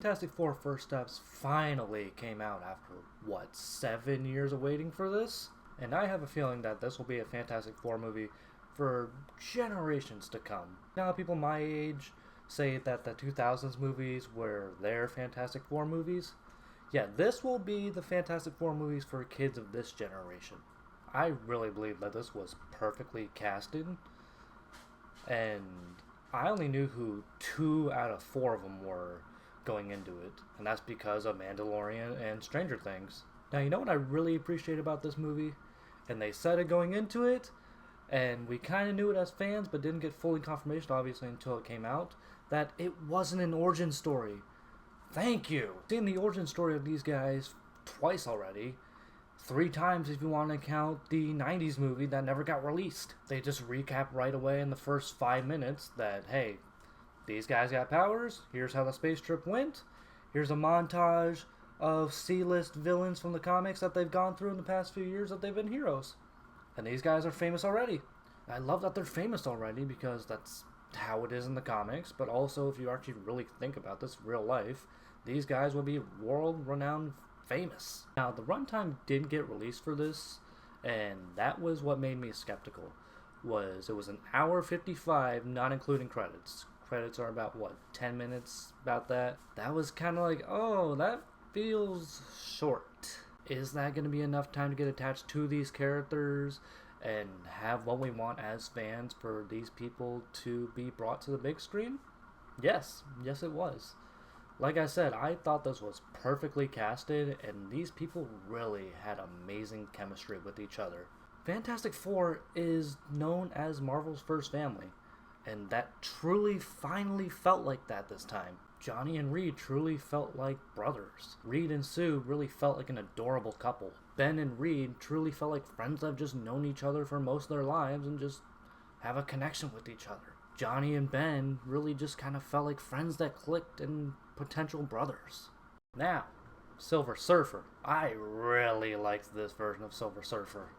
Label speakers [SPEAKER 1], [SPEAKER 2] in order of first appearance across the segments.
[SPEAKER 1] Fantastic Four First Steps finally came out after, what, 7 years of waiting for this? And I have a feeling that this will be a Fantastic Four movie for generations to come. Now, people my age say that the 2000s movies were their Fantastic Four movies. Yeah, this will be the Fantastic Four movies for kids of this generation. I really believe that this was perfectly casted, and I only knew who 2 out of 4 of them were going into it, and that's because of Mandalorian and Stranger Things. Now, you know what I really appreciate about this movie? And they said it going into it, and we kind of knew it as fans, but didn't get fully confirmation, obviously, until it came out, that it wasn't an origin story. Thank you! I've seen the origin story of these guys twice already. 3 times if you want to count the 90s movie that never got released. They just recap right away in the first 5 minutes that, hey, these guys got powers, here's how the space trip went, here's a montage of C-list villains from the comics that they've gone through in the past few years that they've been heroes. And these guys are famous already. I love that they're famous already because that's how it is in the comics, but also if you actually really think about this real life, these guys will be world-renowned famous. Now, the runtime did get released for this, and that was what made me skeptical. It was an hour 55, not including credits. Credits are about, what, 10 minutes, about that? That was kind of like, oh, that feels short. Is that going to be enough time to get attached to these characters and have what we want as fans for these people to be brought to the big screen? Yes it was. Like I said, I thought this was perfectly casted, and these people really had amazing chemistry with each other. Fantastic Four is known as Marvel's first family, and that truly finally felt like that this time. Johnny and Reed truly felt like brothers. Reed and Sue really felt like an adorable couple. Ben and Reed truly felt like friends that have just known each other for most of their lives and just have a connection with each other. Johnny and Ben really just kind of felt like friends that clicked and potential brothers. Now, Silver Surfer. I really liked this version of Silver Surfer.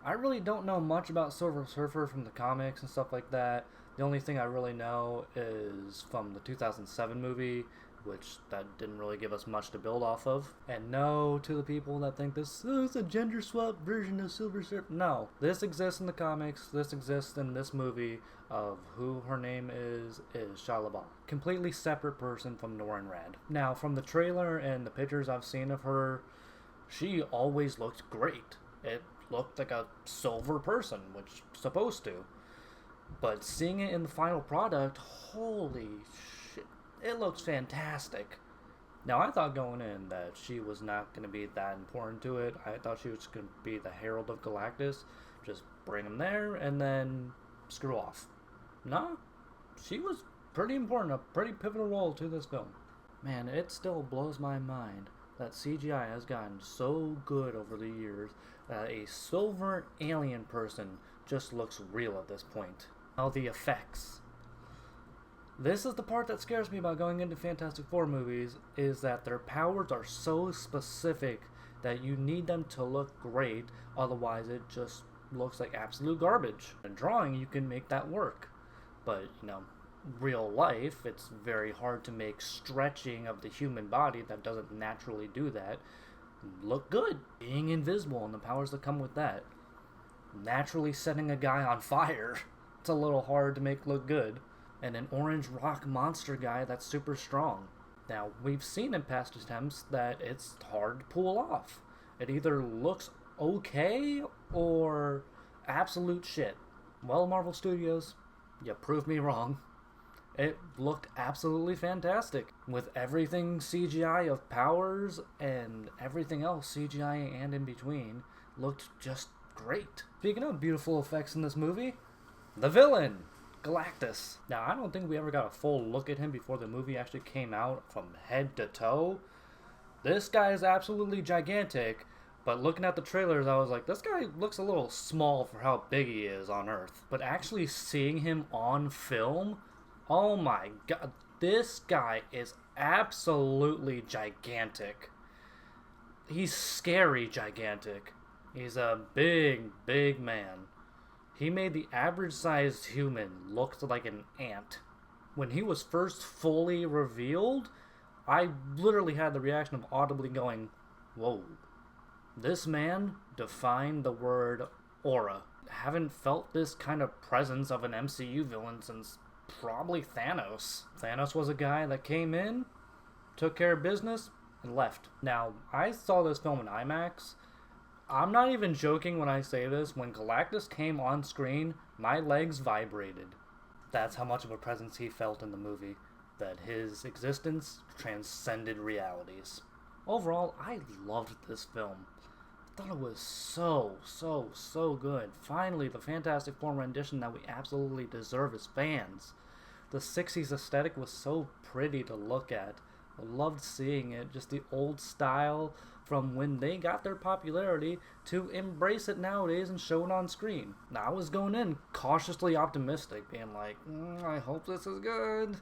[SPEAKER 1] I really don't know much about Silver Surfer from the comics and stuff like that. The only thing I really know is from the 2007 movie, which that didn't really give us much to build off of. And no to the people that think this is a gender swap version of Silver Surfer. No, this exists in the comics. This exists in this movie of who her name is Shia LaBeouf. Completely separate person from Norrin Rad. Now, from the trailer and the pictures I've seen of her, she always looked great. It looked like a silver person, which it's supposed to. But seeing it in the final product, holy shit, it looks fantastic. Now, I thought going in that she was not going to be that important to it. I thought she was going to be the Herald of Galactus. Just bring him there and then screw off. No, she was pretty important, a pretty pivotal role to this film. Man, it still blows my mind that CGI has gotten so good over the years that a silver alien person just looks real at this point. Now, the effects. This is the part that scares me about going into Fantastic Four movies, is that their powers are so specific that you need them to look great, otherwise it just looks like absolute garbage. In drawing, you can make that work, but, real life, it's very hard to make stretching of the human body that doesn't naturally do that look good. Being invisible and the powers that come with that. Naturally setting a guy on fire, it's a little hard to make look good. And an orange rock monster guy that's super strong. Now, we've seen in past attempts that it's hard to pull off. It either looks okay or absolute shit. Well, Marvel Studios, you proved me wrong. It looked absolutely fantastic. With everything CGI of powers and everything else CGI and in between, looked just great. Speaking of beautiful effects in this movie, the villain, Galactus. Now, I don't think we ever got a full look at him before the movie actually came out from head to toe. This guy is absolutely gigantic, but looking at the trailers, I was like, this guy looks a little small for how big he is on Earth. But actually seeing him on film, oh my god, this guy is absolutely gigantic. He's scary gigantic. He's a big, big man. He made the average-sized human look like an ant. When he was first fully revealed, I literally had the reaction of audibly going, whoa, this man defined the word aura. Haven't felt this kind of presence of an MCU villain since probably Thanos. Thanos was a guy that came in, took care of business, and left. Now, I saw this film in IMAX. I'm not even joking when I say this. When Galactus came on screen, my legs vibrated. That's how much of a presence he felt in the movie, that his existence transcended realities. Overall, I loved this film. I thought it was so good. Finally, the Fantastic Four rendition that we absolutely deserve as fans. The 60s aesthetic was so pretty to look at. I loved seeing it, just the old style from when they got their popularity to embrace it nowadays and show it on screen. Now, I was going in cautiously optimistic, being like, I hope this is good.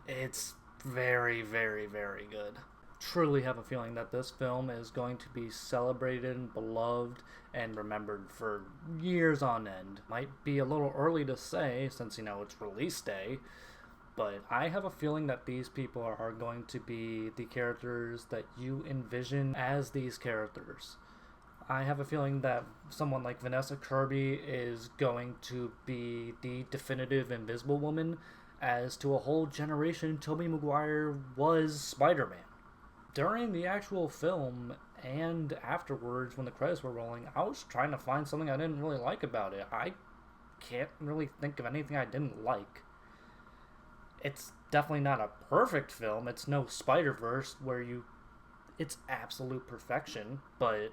[SPEAKER 1] It's very good. Truly have a feeling that this film is going to be celebrated and beloved and remembered for years on end. Might be a little early to say since, it's release day, but I have a feeling that these people are going to be the characters that you envision as these characters. I have a feeling that someone like Vanessa Kirby is going to be the definitive Invisible Woman, as to a whole generation, Tobey Maguire was Spider-Man. During the actual film and afterwards, when the credits were rolling, I was trying to find something I didn't really like about it. I can't really think of anything I didn't like. It's definitely not a perfect film. It's no Spider-Verse where it's absolute perfection, but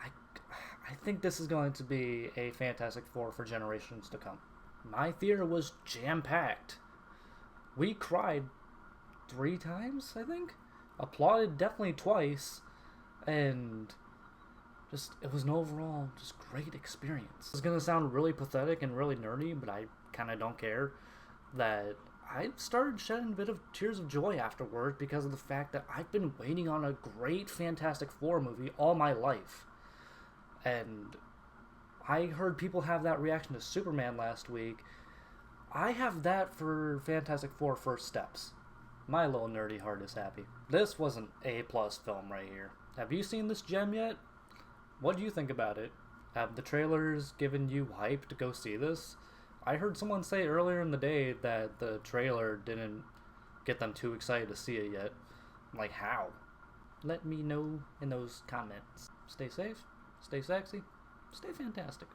[SPEAKER 1] I think this is going to be a Fantastic Four for generations to come. My theater was jam-packed. We cried 3 times, I think? Applauded definitely twice, and it was an overall just great experience. It's gonna sound really pathetic and really nerdy, but I kind of don't care, that I started shedding a bit of tears of joy afterward because of the fact that I've been waiting on a great Fantastic Four movie all my life. And I heard people have that reaction to Superman last week. I have that for Fantastic Four First Steps. My little nerdy heart is happy. This was an A-plus film right here. Have you seen this gem yet? What do you think about it? Have the trailers given you hype to go see this? I heard someone say earlier in the day that the trailer didn't get them too excited to see it yet. I'm like, how? Let me know in those comments. Stay safe, stay sexy, stay fantastic.